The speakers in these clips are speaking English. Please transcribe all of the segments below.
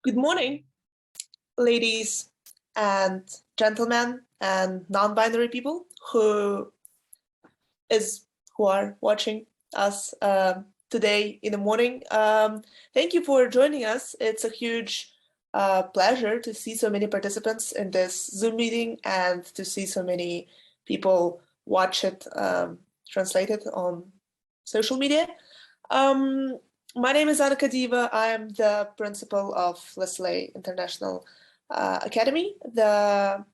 Good morning, ladies and gentlemen and non-binary people who are watching us today in the morning. Thank you for joining us. It's a huge pleasure to see so many participants in this Zoom meeting and to see so many people watch it translated on social media. My name is Kadieva. I am the principal of Sallay International Academy, the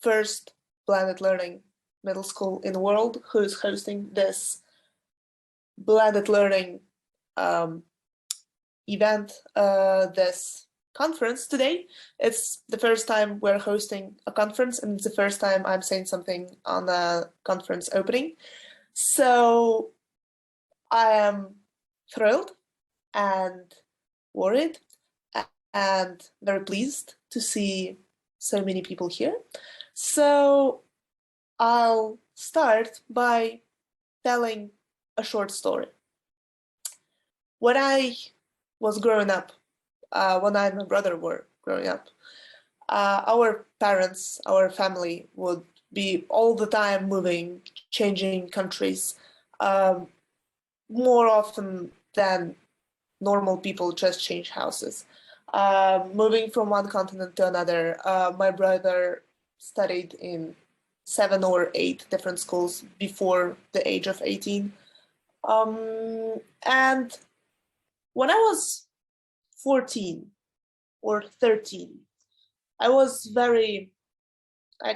first blended learning middle school in the world who is hosting this blended learning event, this conference today. It's the first time we're hosting a conference, and it's the first time I'm saying something on a conference opening. So I am thrilled and worried and very pleased to see so many people here. So I'll start by telling a short story. When I was growing up, when I and my brother were growing up, our parents, our family would be all the time moving, changing countries, more often than normal people just change houses. Moving from one continent to another. My brother studied in 7 or 8 different schools before the age of 18. And when I was 14 or 13, I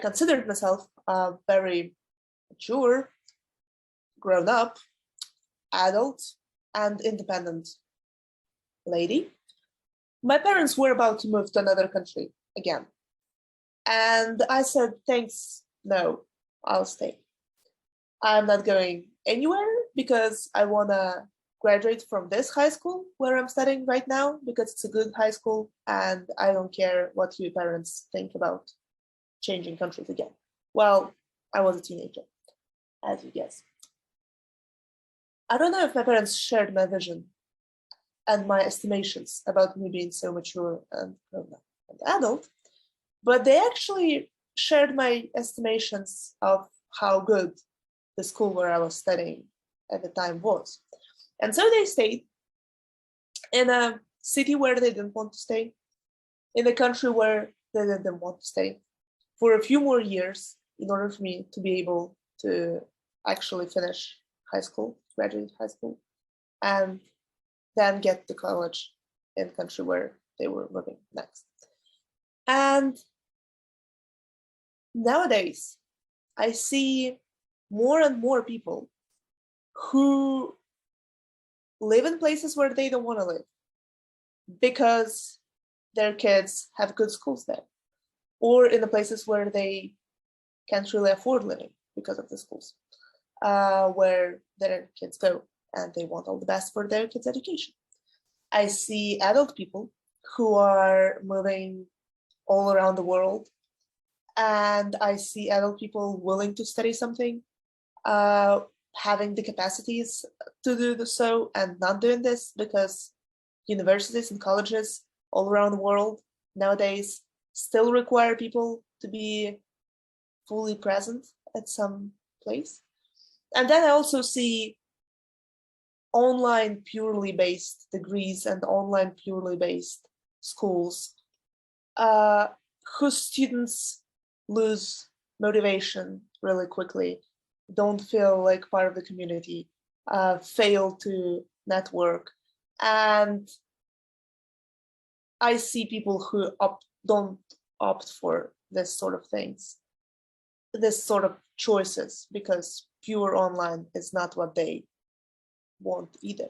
considered myself very mature, grown up, adult, and independent lady. My parents were about to move to another country again. And I said, thanks, no, I'll stay. I'm not going anywhere because I want to graduate from this high school where I'm studying right now because it's a good high school and I don't care what your parents think about changing countries again. Well, I was a teenager, as you guess. I don't know if my parents shared my vision and my estimations about me being so mature and grown up and adult, but they actually shared my estimations of how good the school where I was studying at the time was. And so they stayed in a city where they didn't want to stay, in a country where they didn't want to stay, for a few more years in order for me to be able to actually finish high school, graduate high school, and then get to college in the country where they were moving next. And nowadays, I see more and more people who live in places where they don't want to live because their kids have good schools there, or in the places where they can't really afford living because of the schools where their kids go, and they want all the best for their kids' education. I see adult people who are moving all around the world, and I see adult people willing to study something, having the capacities to do so and not doing this because universities and colleges all around the world nowadays still require people to be fully present at some place. And then I also see online purely based degrees and online purely based schools whose students lose motivation really quickly, don't feel like part of the community, fail to network. And I see people who don't opt for this sort of things, this sort of choices, because pure online is not what they want either.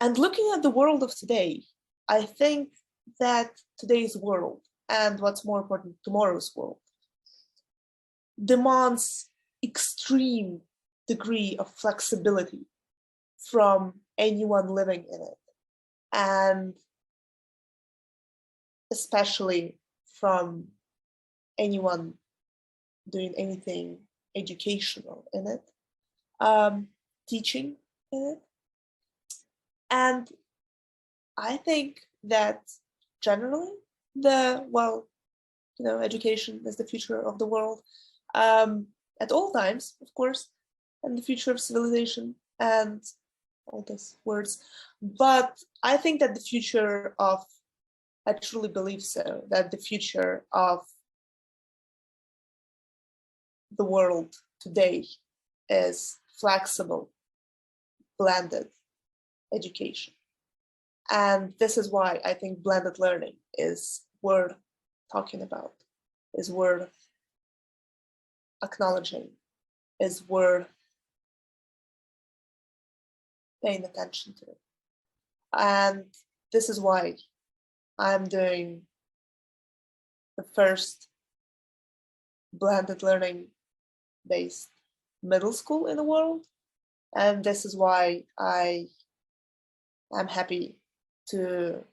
And looking at the world of today, I think that today's world, and what's more important, tomorrow's world, demands extreme degree of flexibility from anyone living in it, and especially from anyone doing anything educational in it, teaching in it. And I think that generally education is the future of the world, at all times, of course, and the future of civilization and all these words. But I think that I truly believe so, that the future of the world today is flexible, blended education. And this is why I think blended learning is worth talking about, is worth acknowledging, is worth paying attention to. And this is why I'm doing the first blended learning based middle school in the world. And this is why I am happy to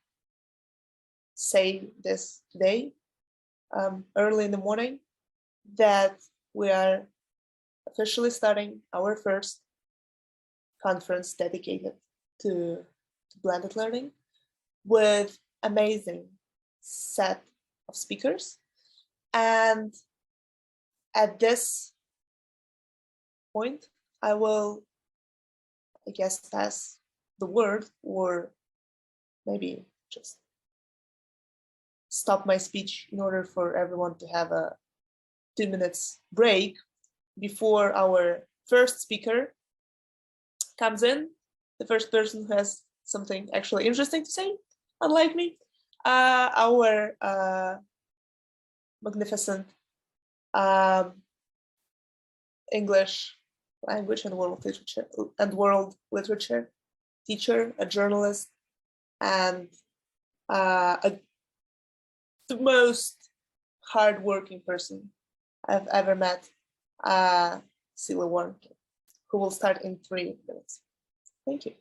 say this today, early in the morning, that we are officially starting our first conference dedicated to blended learning with amazing set of speakers. And at this point, I will, I guess, pass the word, or maybe just stop my speech in order for everyone to have a 2 minutes break before our first speaker comes in, the first person who has something actually interesting to say, unlike me, our magnificent English language and world literature teacher, a journalist, and the most hardworking person I've ever met, Sallay, who will start in 3 minutes. Thank you.